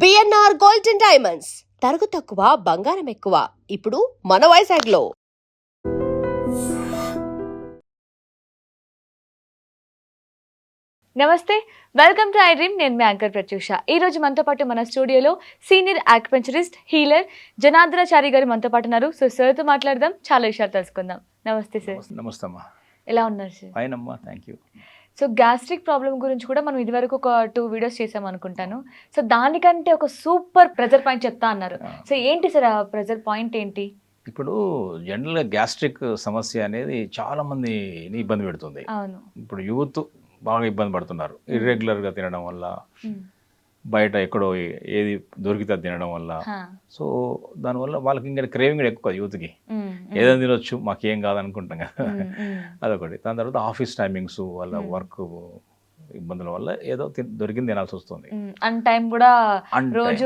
BNR gold and diamonds తరుగు తక్కువ బంగారం ఎక్కువ ఇప్పుడు మన వైజాగ్లో. నమస్తే, వెల్కమ్ టు ఐ డ్రీమ్. నేను మీ యాంకర్ ప్రత్యూష. ఈ రోజు మనతో పాటు మన స్టూడియోలో సీనియర్ ఆక్యుపంక్చరిస్ట్, హీలర్ జనార్దనాచారి గారు మనతో పాటు ఉన్నారు. సో సార్తో మాట్లాడదాం, చాలా విషయాలు తెలుసుకుందాం. నమస్తే సార్. నమస్తే అమ్మా. ఎలా ఉన్నారు సార్? ఫైన్ అమ్మా, thank you. So gastric problem గురించి కూడా మనం ఇదివరకు ఒక 2 వీడియోస్ చేసాం అనుకుంటాను. సో దానికంటే ఒక సూపర్ ప్రెజర్ పాయింట్ చెప్తా అన్నారు. సో ఏంటి సార్ ఆ ప్రెజర్ పాయింట్ ఏంటి? ఇప్పుడు జనరల్గా గ్యాస్ట్రిక్ సమస్య అనేది చాలా మందిని ఇబ్బంది పెడుతుంది. అవును, ఇప్పుడు యూత్ బాగా ఇబ్బంది పడుతున్నారు. ఇర్రెగ్యులర్గా తినడం వల్ల, బయట ఎక్కడో ఏది దొరికితే తినడం వల్ల. సో దానివల్ల వాళ్ళకి ఇంకా క్రేవింగ్ కూడా ఎక్కువ యూత్కి. ఏదైనా తినొచ్చు, మాకేం కాదనుకుంటాం కదా, అదొకటి. దాని తర్వాత ఆఫీస్ టైమింగ్స్, వాళ్ళ వర్క్ ఇబ్బందుల వల్ల ఏదో దొరికింది తినాల్సి వస్తుంది. అన్ టైం కూడా రోజు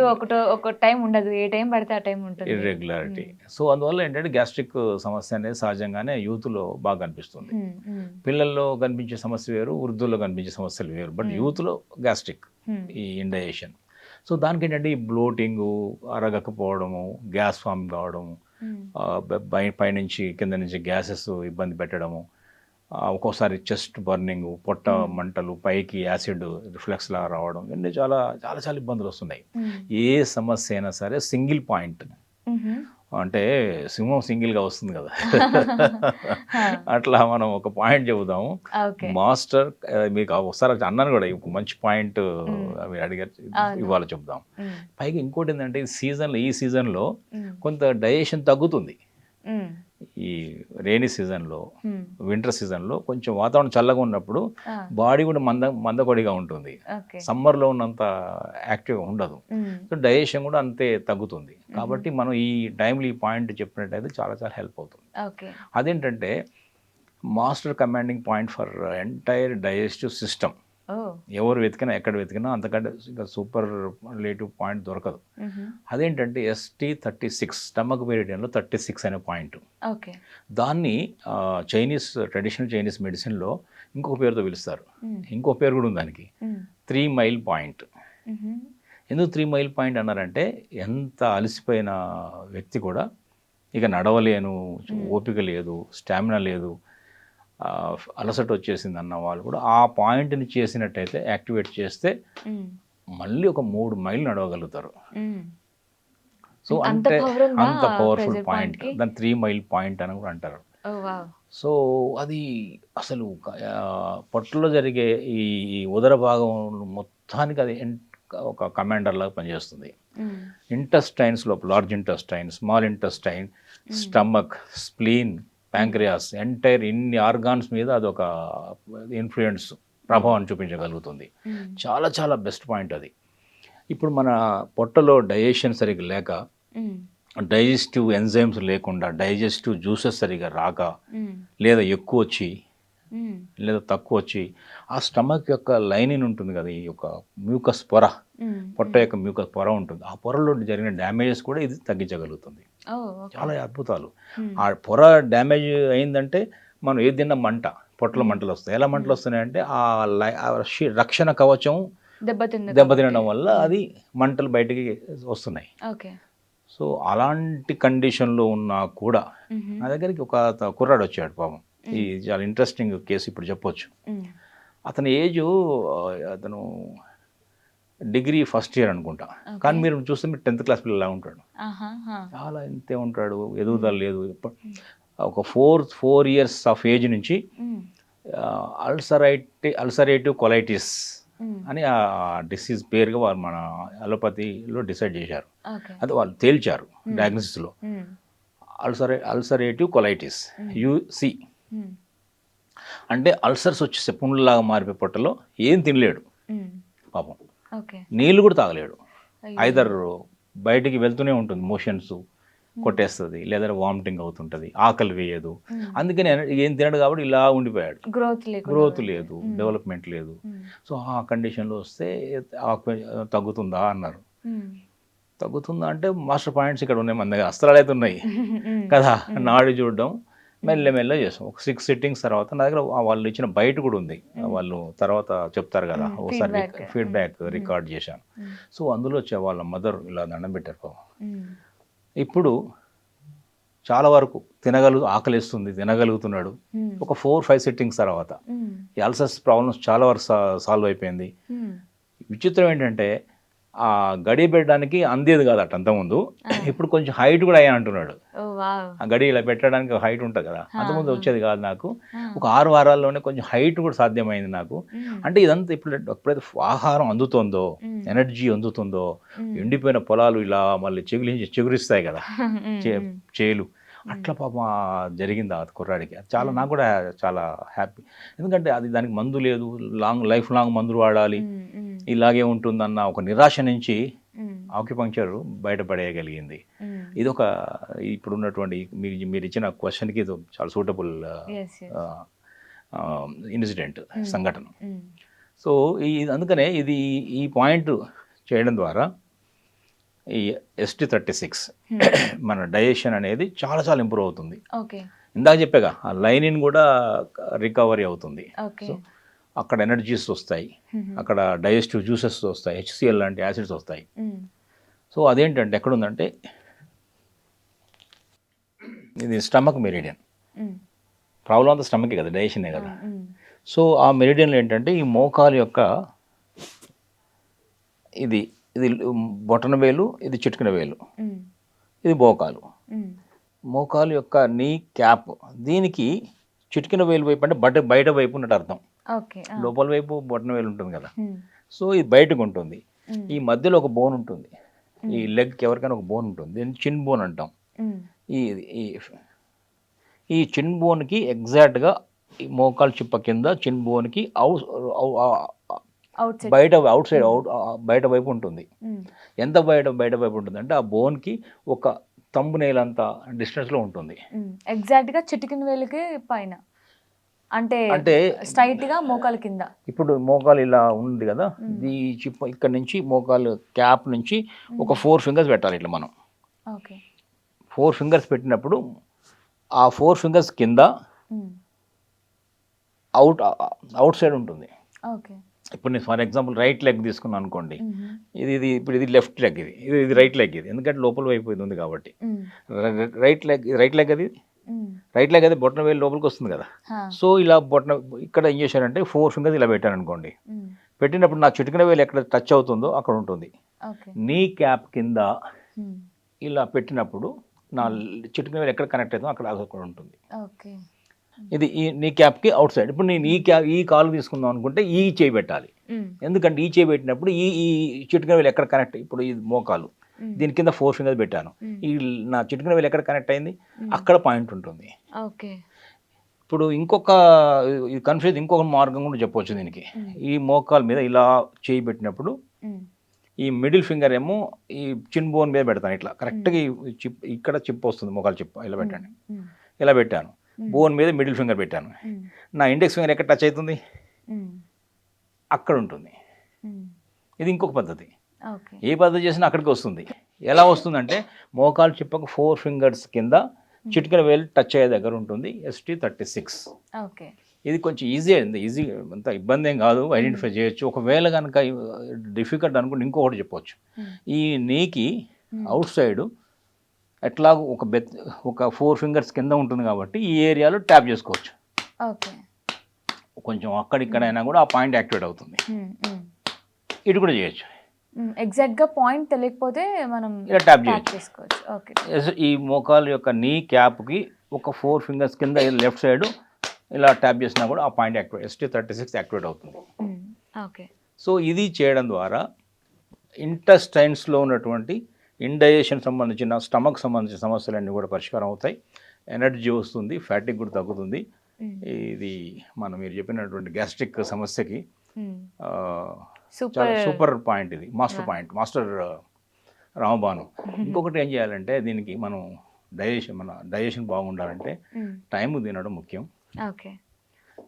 ఒక టైం ఉండదు, ఏ టైం పడితే ఆ టైం ఉంటుంది, ఇర్రెగ్యులారిటీ. సో అందువల్ల ఏంటంటే గ్యాస్ట్రిక్ సమస్య అనేది సహజంగానే యూత్లో బాగా కనిపిస్తుంది. పిల్లల్లో కనిపించే సమస్య వేరు, వృద్ధుల్లో కనిపించే సమస్యలు వేరు. బట్ యూత్లో గ్యాస్ట్రిక్, ఈ ఇండైజెషన్. సో దానికి ఏంటంటే ఈ బ్లోటింగు, అరగకపోవడము, గ్యాస్ ఫామ్ కావడము, పైనుంచి కింద నుంచి గ్యాసెస్ ఇబ్బంది పెట్టడము, ఒక్కోసారి చెస్ట్ బర్నింగ్, పొట్ట మంటలు, పైకి యాసిడ్ రిఫ్లెక్స్ లాగా రావడం, ఇవన్నీ చాలా చాలా చాలా ఇబ్బందులు వస్తున్నాయి. ఏ సమస్య అయినా సరే సింగిల్ పాయింట్, అంటే సింహం సింగిల్గా వస్తుంది కదా, అట్లా మనం ఒక పాయింట్ చెబుదాము. మాస్టర్ మీకు ఒకసారి అన్నాను కూడా, మంచి పాయింట్ అవి అడిగారు, ఇవాళ చెప్దాం. పైగా ఇంకోటి ఏంటంటే ఈ సీజన్లో కొంత డైజెషన్ తగ్గుతుంది. ఈ రైనీ సీజన్లో, వింటర్ సీజన్లో కొంచెం వాతావరణం చల్లగా ఉన్నప్పుడు బాడీ కూడా మందకొడిగా ఉంటుంది. సమ్మర్లో ఉన్నంత యాక్టివ్గా ఉండదు. సో డైజెషన్ కూడా అంతే తగ్గుతుంది. కాబట్టి మనం ఈ టైంలో ఈ పాయింట్ చెప్పినట్టయితే చాలా చాలా హెల్ప్ అవుతుంది. అదేంటంటే master commanding point for entire digestive system. ఎవరు వెతికినా, ఎక్కడ వెతికినా అంతకంటే ఇంకా సూపర్ రిలేటివ్ పాయింట్ దొరకదు. అదేంటంటే ST36, స్టమక్ మెరిడియన్లో 36 అనే పాయింట్. దాన్ని ట్రెడిషనల్ చైనీస్ మెడిసిన్లో ఇంకొక పేరుతో పిలుస్తారు. ఇంకో పేరు కూడా ఉంది దానికి, 3 మైల్ పాయింట్. ఎందుకు 3 మైల్ పాయింట్ అన్నారంటే, ఎంత అలసిపోయిన వ్యక్తి కూడా ఇక నడవలేను, ఓపిక లేదు, స్టామినా లేదు, అలసట వచ్చేసింది అన్న వాళ్ళు కూడా ఆ పాయింట్ని చేసినట్టయితే, యాక్టివేట్ చేస్తే మళ్ళీ ఒక 3 మైళ్ళు నడవగలుగుతారు. సో అంటే అంత పవర్ఫుల్ పాయింట్, దాన్ని 3 మైల్ పాయింట్ అని కూడా అంటారు. సో అది అసలు పొట్టలో జరిగే ఈ ఉదర భాగం మొత్తానికి అది ఒక కమాండర్ లాగా పనిచేస్తుంది. ఇంటెస్టైన్స్ లోపల large intestine, small intestine, stomach, spleen, pancreas, entire ఇన్ని ఆర్గాన్స్ మీద అదొక ఇన్ఫ్లుయెన్స్, ప్రభావం చూపించగలుగుతుంది. చాలా చాలా బెస్ట్ పాయింట్ అది. ఇప్పుడు మన పొట్టలో డైజెషన్ సరిగ్గా లేక, డైజెస్టివ్ ఎంజైమ్స్ లేకుండా, డైజెస్టివ్ జ్యూసెస్ సరిగ్గా రాక, లేదా ఎక్కువ వచ్చి లేదా తక్కువ వచ్చి, ఆ స్టమక్ యొక్క లైనింగ్ ఉంటుంది కదా, ఈ యొక్క మ్యూకస్ పొర, పొట్ట యొక్క మ్యూకస్ పొర ఉంటుంది, ఆ పొరలో జరిగిన డ్యామేజెస్ కూడా ఇది తగ్గించగలుగుతుంది. చాలా అద్భుతాలు. ఆ పొర డ్యామేజ్ అయిందంటే మనం ఏది తిన్న పొట్టలో మంటలు వస్తాయి. ఎలా మంటలు వస్తున్నాయంటే ఆ రక్షణ కవచం దెబ్బతినడం వల్ల అది మంటలు బయటికి వస్తున్నాయి. సో అలాంటి కండిషన్లో ఉన్నా కూడా నా దగ్గరికి ఒక కుర్రాడు వచ్చాడు పాపం. ఈ చాలా ఇంట్రెస్టింగ్ కేసు ఇప్పుడు చెప్పొచ్చు. అతని అతను డిగ్రీ ఫస్ట్ ఇయర్ అనుకుంటా, కానీ మీరు చూస్తే మీరు 10th క్లాస్ పిల్లలా ఉంటాడు. చాలా ఇంతే ఉంటాడు, ఎదుగుదల లేదు. ఒక 4 years ఆఫ్ ఏజ్ నుంచి అల్సరేటివ్ కొలైటిస్ అని ఆ డిసీజ్ పేరుగా వాళ్ళు మన అలోపతిలో డిసైడ్ చేశారు. అది వాళ్ళు తేల్చారు డయాగ్నోసిస్లో, అల్సరేటివ్ కొలైటిస్, UC. అంటే అల్సర్స్ వచ్చేసే పుండ్లలాగా మారిపోయి పొట్టలో ఏం తినలేడు పాపం, నీళ్ళు కూడా తాగలేడు. ఐదర్ బయటికి వెళ్తూనే ఉంటుంది, మోషన్స్ కొట్టేస్తుంది, లేదా వామిటింగ్ అవుతుంటుంది, ఆకలి వేయదు. అందుకని ఏం తినడు కాబట్టి ఇలా ఉండిపోయాడు. గ్రోత్ లేదు, డెవలప్మెంట్ లేదు. సో ఆ కండిషన్లో వస్తే తగ్గుతుందా అన్నారు. తగ్గుతుందా అంటే మాస్టర్ పాయింట్స్ ఇక్కడ ఉన్నాయి మన దగ్గర, అస్త్రాలు అయితే ఉన్నాయి కదా. నాడి చూడడం, మెల్లమెల్ల చేస్తాం. ఒక 6 సిట్టింగ్స్ తర్వాత నా దగ్గర వాళ్ళు ఇచ్చిన బయట కూడా ఉంది. వాళ్ళు తర్వాత చెప్తారు కదా, ఒకసారి ఫీడ్బ్యాక్ రికార్డ్ చేశాను. సో అందులో వాళ్ళ మదర్ ఇలా దండం పెట్టారు పాపం. ఇప్పుడు చాలా వరకు ఆకలిస్తుంది, తినగలుగుతున్నాడు. ఒక 4-5 సిట్టింగ్స్ తర్వాత ఈ అల్సర్స్ ప్రాబ్లమ్స్ చాలా వరకు సాల్వ్ అయిపోయింది. విచిత్రం ఏంటంటే ఆ గడి పెట్టడానికి అందేది కాదు అట్ అంతకుముందు. ఇప్పుడు కొంచెం హైట్ కూడా అయ్యా అంటున్నాడు. ఆ గడి ఇలా పెట్టడానికి హైట్ ఉంటుంది కదా, అంతకుముందు వచ్చేది కాదు నాకు. ఒక 6 వారాల్లోనే కొంచెం హైట్ కూడా సాధ్యమైంది నాకు. అంటే ఇదంతా ఎప్పుడైతే ఆహారం అందుతుందో, ఎనర్జీ అందుతుందో, ఎండిపోయిన పొలాలు ఇలా మళ్ళీ చిగురిస్తాయి కదా చేలు, అట్లా పాపం జరిగింది ఆ కుర్రాడికి. అది చాలా నాకు కూడా చాలా హ్యాపీ. ఎందుకంటే అది దానికి మందు లేదు, లైఫ్ లాంగ్ మందులు వాడాలి, ఇలాగే ఉంటుందన్న ఒక నిరాశ నుంచి ఆక్యుపంక్చర్ బయటపడేయగలిగింది. ఇది ఒక ఇప్పుడున్నటువంటి మీరు ఇచ్చిన క్వశ్చన్కి ఇది చాలా సూటబుల్ ఇన్సిడెంట్, సంఘటన. సో అందుకనే ఈ పాయింట్ చేయడం ద్వారా ఈ ST36 మన డైజెషన్ అనేది చాలా చాలా ఇంప్రూవ్ అవుతుంది. ఇందాక చెప్పాగా ఆ లైనిన్ కూడా రికవరీ అవుతుంది. సో అక్కడ ఎనర్జీస్ వస్తాయి, అక్కడ డైజెస్టివ్ జ్యూసెస్ వస్తాయి, HCl లాంటి యాసిడ్స్ వస్తాయి. సో అదేంటంటే ఎక్కడుందంటే ఇది స్టమక్ మెరిడియన్. ప్రాబ్లం అంతా స్టమకే కదా, డైజెషనే కదా. సో ఆ మెరిడియన్లో ఏంటంటే ఈ మోకాలు యొక్క ఇది బొటన వేలు, ఇది చిటికిన వేలు, ఇది మోకాలు. మోకాలు యొక్క నీ క్యాప్, దీనికి చిటికిన వేలు వైపు అంటే బయట వైపు ఉన్నట్టు అర్థం. లోపల వైపు బొటన వేలు ఉంటుంది కదా, సో ఇది బయటకు ఉంటుంది. ఈ మధ్యలో ఒక బోన్ ఉంటుంది, ఈ లెగ్కి ఎవరికైనా ఒక బోన్ ఉంటుంది, దీన్ని చిన్ బోన్ అంటాం. ఈ చిన్ బోన్కి ఎగ్జాక్ట్గా ఈ మోకాలు చిప్ప కింద చిన్ బోన్కి బయట వైపు ఉంటుంది. ఎంత బయట వైపు ఉంటుంది అంటే ఆ బోన్కి ఒక తంబు నేలంత డిస్టెన్స్లో ఉంటుంది. ఎగ్జాక్ట్గా చిటికిన వేలుకి పైన, అంటే స్ట్రైట్ గా మోకాలు కింద. ఇప్పుడు మోకాలు ఇలా ఉంది కదా, ఈ చిప్ప ఇక్కడ నుంచి మోకాలు క్యాప్ నుంచి ఒక 4 ఫింగర్స్ పెట్టాలి ఇట్లా మనం. 4 ఫింగర్స్ పెట్టినప్పుడు ఆ 4 ఫింగర్స్ కింద అవుట్ సైడ్ ఉంటుంది. ఇప్పుడు నేను ఫర్ ఎగ్జాంపుల్ రైట్ లెగ్ తీసుకున్నాను అనుకోండి, ఇది లెఫ్ట్ లెగ్, ఇది రైట్ లెగ్. ఇది ఎందుకంటే లోపల వైపు ఇది ఉంది కాబట్టి రైట్ లెగ్ అది బొట్టన వేలు లోపలికి వస్తుంది కదా. సో ఇలా ఇక్కడ ఏం చేశారంటే 4 ఫింగర్స్ ఇలా పెట్టాను అనుకోండి, పెట్టినప్పుడు నా చిటికిన వేలు ఎక్కడ టచ్ అవుతుందో అక్కడ ఉంటుంది. నీ క్యాప్ కింద ఇలా పెట్టినప్పుడు నా చిటికిన వేలు ఎక్కడ కనెక్ట్ అవుతుందో అక్కడ ఉంటుంది. ఇది నీ క్యాప్కి అవుట్ సైడ్. ఇప్పుడు నేను ఈ కాలు తీసుకుందాం అనుకుంటే ఈ చేయి పెట్టాలి. ఎందుకంటే ఈ చేయి పెట్టినప్పుడు ఈ చిటికిన వేలు ఎక్కడ కనెక్ట్, ఇప్పుడు ఇది మోకాలు, దీని కింద 4 ఫింగర్స్ పెట్టాను, ఈ నా చిటికిన వేలు ఎక్కడ కనెక్ట్ అయింది అక్కడ పాయింట్ ఉంటుంది. ఇప్పుడు ఇంకొక మార్గం కూడా చెప్పవచ్చు దీనికి. ఈ మోకాలు మీద ఇలా చేయి పెట్టినప్పుడు ఈ మిడిల్ ఫింగర్ ఏమో ఈ చిన్ బోన్ మీద పెడతాను, ఇట్లా కరెక్ట్గా ఇక్కడ చిప్ వస్తుంది, మోకాలు చిప్ ఇలా పెట్టండి. ఇలా పెట్టాను, బోన్ మీద మిడిల్ ఫింగర్ పెట్టాను, నా ఇండెక్స్ ఫింగర్ ఎక్కడ టచ్ అవుతుంది అక్కడ ఉంటుంది. ఇది ఇంకొక పద్ధతి. ఏ పద్ధతి చేసినా అక్కడికి వస్తుంది. ఎలా వస్తుందంటే మోకాలు చిప్పకు 4 ఫింగర్స్ కింద చిటికెన వేలు టచ్ అయ్యే దగ్గర ఉంటుంది ST36. ఇది కొంచెం ఈజీ అంత ఇబ్బంది ఏం కాదు, ఐడెంటిఫై చేయొచ్చు. ఒకవేళ కనుక డిఫికల్ట్ అనుకుంటే ఇంకొకటి చెప్పవచ్చు. ఈ నీకి అవుట్ సైడ్ ఎట్లా ఒక 4 ఫింగర్స్ కింద ఉంటుంది కాబట్టి ఈ ఏరియాలో ట్యాప్ చేసుకోవచ్చు. కొంచెం అక్కడిక్కడైనా కూడా ఆ పాయింట్ యాక్టివేట్ అవుతుంది. ఇటు కూడా చేయొచ్చు. ఎగ్జాక్ట్గా పాయింట్ తెలియకపోతే మనం ఇలా ట్యాప్ చేసుకోవచ్చు. ఈ మోకాలు యొక్క నీ క్యాప్కి ఒక 4 ఫింగర్స్ కింద లెఫ్ట్ సైడ్ ఇలా ట్యాప్ చేసినా కూడా ఆ పాయింట్ ST36 యాక్టివేట్ అవుతుంది. సో ఇది చేయడం ద్వారా ఇంటెస్టైన్స్లో ఉన్నటువంటి ఇండైజెషన్ సంబంధించిన స్టమక్ సంబంధించిన సమస్యలన్నీ కూడా పరిష్కారం అవుతాయి. ఎనర్జీ వస్తుంది, ఫ్యాటిక్ కూడా తగ్గుతుంది. ఇది మీరు చెప్పినటువంటి గ్యాస్ట్రిక్ సమస్యకి చాలా సూపర్ పాయింట్. ఇది మాస్టర్ రామబాను. ఇంకొకటి ఏం చేయాలంటే దీనికి మన డైజెషన్ బాగుండాలంటే టైం తినడం ముఖ్యం.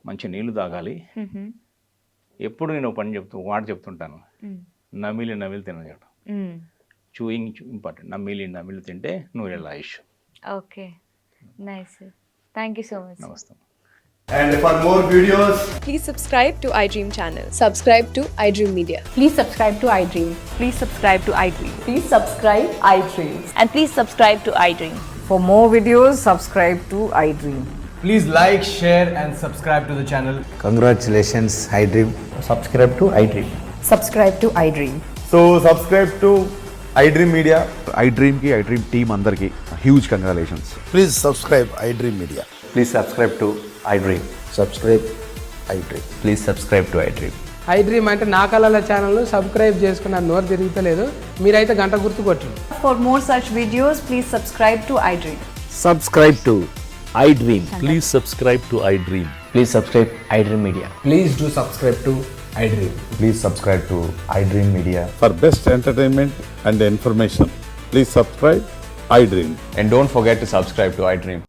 మంచి నీళ్లు తాగాలి. ఎప్పుడు నేను మాట చెప్తుంటాను, నమిలి తినడం. Chewing important. నమిలి తింటే 100 ఏళ్ళ ఆయుష్. Okay, nice. Thank you so much. నమస్తే. And for more videos, Please subscribe to iDream channel. Subscribe to iDream Media. Please subscribe to iDream. Please subscribe to iDream. Please subscribe iDream. And please subscribe to iDream. For more videos, subscribe to iDream. please like, share, and subscribe to the channel. Congratulations, iDream. Subscribe to iDream. Subscribe to iDream. So subscribe to iDream Media. iDream ki iDream team అందరికి huge congratulations. Please subscribe iDream Media. Please subscribe to iDream. Subscribe iDream. Please subscribe to iDream. iDream అంటే నా కళల channel subscribe చేసుకున్న నోరు తిరుగుతలేదు, మీరైతే గంట గుర్తు కొట్టండి. For more such videos, please subscribe to iDream. Subscribe to iDream. Please subscribe to iDream. Please subscribe iDream Media. Please do subscribe to iDream. Please subscribe to iDream Media. For best entertainment and information, please subscribe iDream. And don't forget to subscribe to iDream.